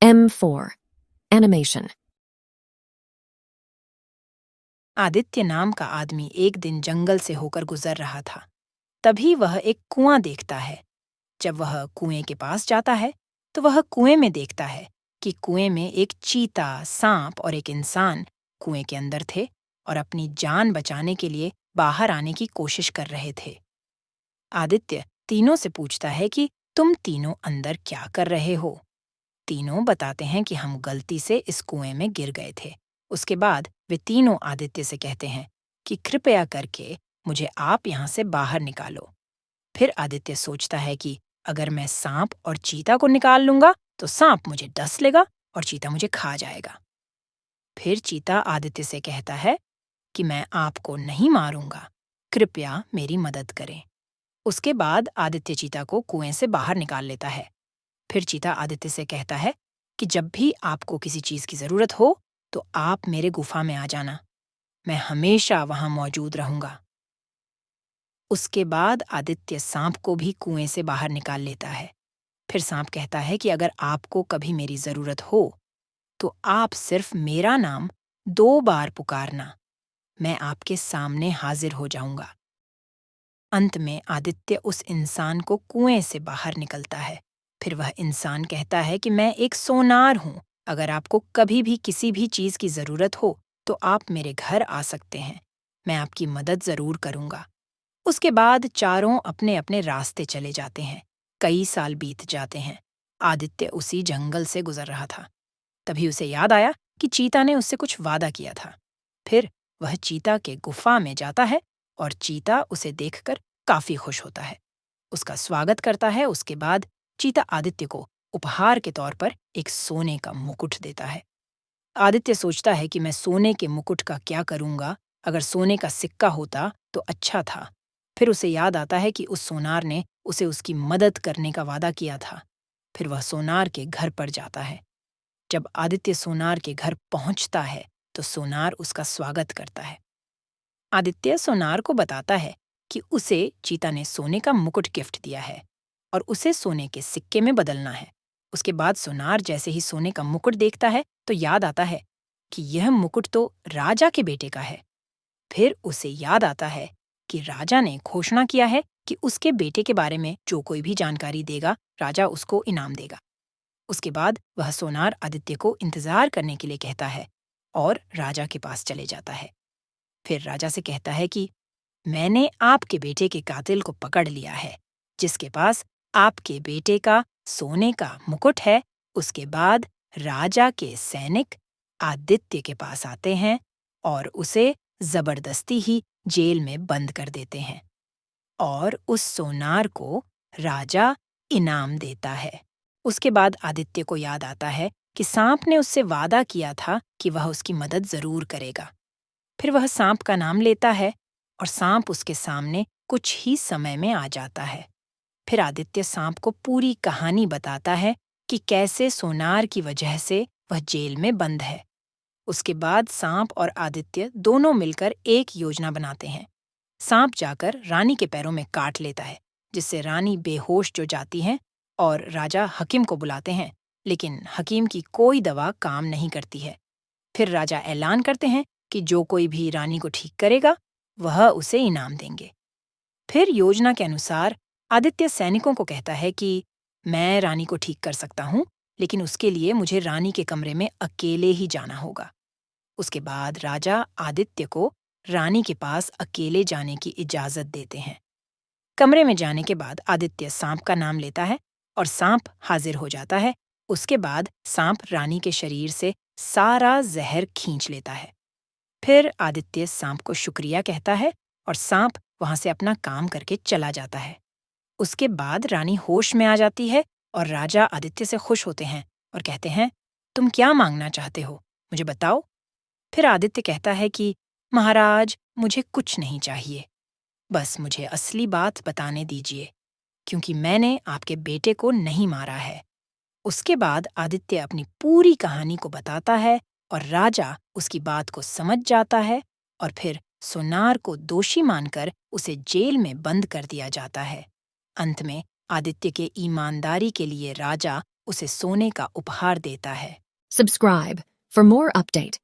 M4. Animation. Aditya नाम का आदमी एक दिन जंगल से होकर गुजर रहा था। तभी वह एक कुआं देखता है। जब वह कुएं के पास जाता है तो वह कुएं में देखता है कि कुएं में एक चीता, सांप और एक इंसान कुएं के अंदर थे और अपनी जान बचाने के लिए बाहर आने की कोशिश कर रहे थे। आदित्य तीनों से पूछता है कि तुम तीनों अंदर क्या कर रहे हो। तीनों बताते हैं कि हम गलती से इस कुएं में गिर गए थे। उसके बाद वे तीनों आदित्य से कहते हैं कि कृपया करके मुझे आप यहाँ से बाहर निकालो। फिर आदित्य सोचता है कि अगर मैं सांप और चीता को निकाल लूंगा तो सांप मुझे डस लेगा और चीता मुझे खा जाएगा। फिर चीता आदित्य से कहता है कि मैं आपको नहीं मारूंगा, कृपया मेरी मदद करें। उसके बाद आदित्य चीता को कुएं से बाहर निकाल लेता है। फिर चीता आदित्य से कहता है कि जब भी आपको किसी चीज की जरूरत हो तो आप मेरे गुफा में आ जाना, मैं हमेशा वहां मौजूद रहूंगा। उसके बाद आदित्य सांप को भी कुएं से बाहर निकाल लेता है। फिर सांप कहता है कि अगर आपको कभी मेरी जरूरत हो तो आप सिर्फ मेरा नाम 2 बार पुकारना, मैं आपके सामने हाजिर हो जाऊंगा। अंत में आदित्य उस इंसान को कुएं से बाहर निकलता है। फिर वह इंसान कहता है कि मैं एक सोनार हूँ, अगर आपको कभी भी किसी भी चीज की जरूरत हो तो आप मेरे घर आ सकते हैं, मैं आपकी मदद जरूर करूंगा। उसके बाद चारों अपने अपने रास्ते चले जाते हैं। कई साल बीत जाते हैं। आदित्य उसी जंगल से गुजर रहा था। तभी उसे याद आया कि चीता ने उससे कुछ वादा किया था। फिर वह चीता के गुफा में जाता है और चीता उसे देखकर काफी खुश होता है, उसका स्वागत करता है। उसके बाद चीता आदित्य को उपहार के तौर पर एक सोने का मुकुट देता है। आदित्य सोचता है कि मैं सोने के मुकुट का क्या करूंगा, अगर सोने का सिक्का होता तो अच्छा था। फिर उसे याद आता है कि उस सोनार ने उसे उसकी मदद करने का वादा किया था। फिर वह सोनार के घर पर जाता है। जब आदित्य सोनार के घर पहुंचता है तो सोनार उसका स्वागत करता है। आदित्य सोनार को बताता है कि उसे चीता ने सोने का मुकुट गिफ्ट दिया है और उसे सोने के सिक्के में बदलना है। उसके बाद सोनार जैसे ही सोने का मुकुट देखता है तो याद आता है कि यह मुकुट तो राजा के बेटे का है। फिर उसे याद आता है कि राजा ने घोषणा किया है कि उसके बेटे के बारे में जो कोई भी जानकारी देगा, राजा उसको इनाम देगा। उसके बाद वह सोनार आदित्य को इंतजार करने के लिए कहता है और राजा के पास चले जाता है। फिर राजा से कहता है कि मैंने आपके बेटे के कातिल को पकड़ लिया है, जिसके पास आपके बेटे का सोने का मुकुट है। उसके बाद राजा के सैनिक आदित्य के पास आते हैं और उसे जबरदस्ती ही जेल में बंद कर देते हैं और उस सोनार को राजा इनाम देता है। उसके बाद आदित्य को याद आता है कि सांप ने उससे वादा किया था कि वह उसकी मदद जरूर करेगा। फिर वह सांप का नाम लेता है और सांप उसके सामने कुछ ही समय में आ जाता है। फिर आदित्य सांप को पूरी कहानी बताता है कि कैसे सोनार की वजह से वह जेल में बंद है। उसके बाद सांप और आदित्य दोनों मिलकर एक योजना बनाते हैं। सांप जाकर रानी के पैरों में काट लेता है, जिससे रानी बेहोश जो जाती है और राजा हकीम को बुलाते हैं, लेकिन हकीम की कोई दवा काम नहीं करती है। फिर राजा ऐलान करते हैं कि जो कोई भी रानी को ठीक करेगा वह उसे इनाम देंगे। फिर योजना के अनुसार आदित्य सैनिकों को कहता है कि मैं रानी को ठीक कर सकता हूँ, लेकिन उसके लिए मुझे रानी के कमरे में अकेले ही जाना होगा। उसके बाद राजा आदित्य को रानी के पास अकेले जाने की इजाजत देते हैं। कमरे में जाने के बाद आदित्य सांप का नाम लेता है और सांप हाजिर हो जाता है। उसके बाद सांप रानी के शरीर से सारा जहर खींच लेता है। फिर आदित्य सांप को शुक्रिया कहता है और सांप वहां से अपना काम करके चला जाता है। उसके बाद रानी होश में आ जाती है और राजा आदित्य से खुश होते हैं और कहते हैं, तुम क्या मांगना चाहते हो, मुझे बताओ। फिर आदित्य कहता है कि महाराज, मुझे कुछ नहीं चाहिए, बस मुझे असली बात बताने दीजिए, क्योंकि मैंने आपके बेटे को नहीं मारा है। उसके बाद आदित्य अपनी पूरी कहानी को बताता है और राजा उसकी बात को समझ जाता है और फिर सोनार को दोषी मानकर उसे जेल में बंद कर दिया जाता है। अंत में आदित्य के ईमानदारी के लिए राजा उसे सोने का उपहार देता है। Subscribe for more update.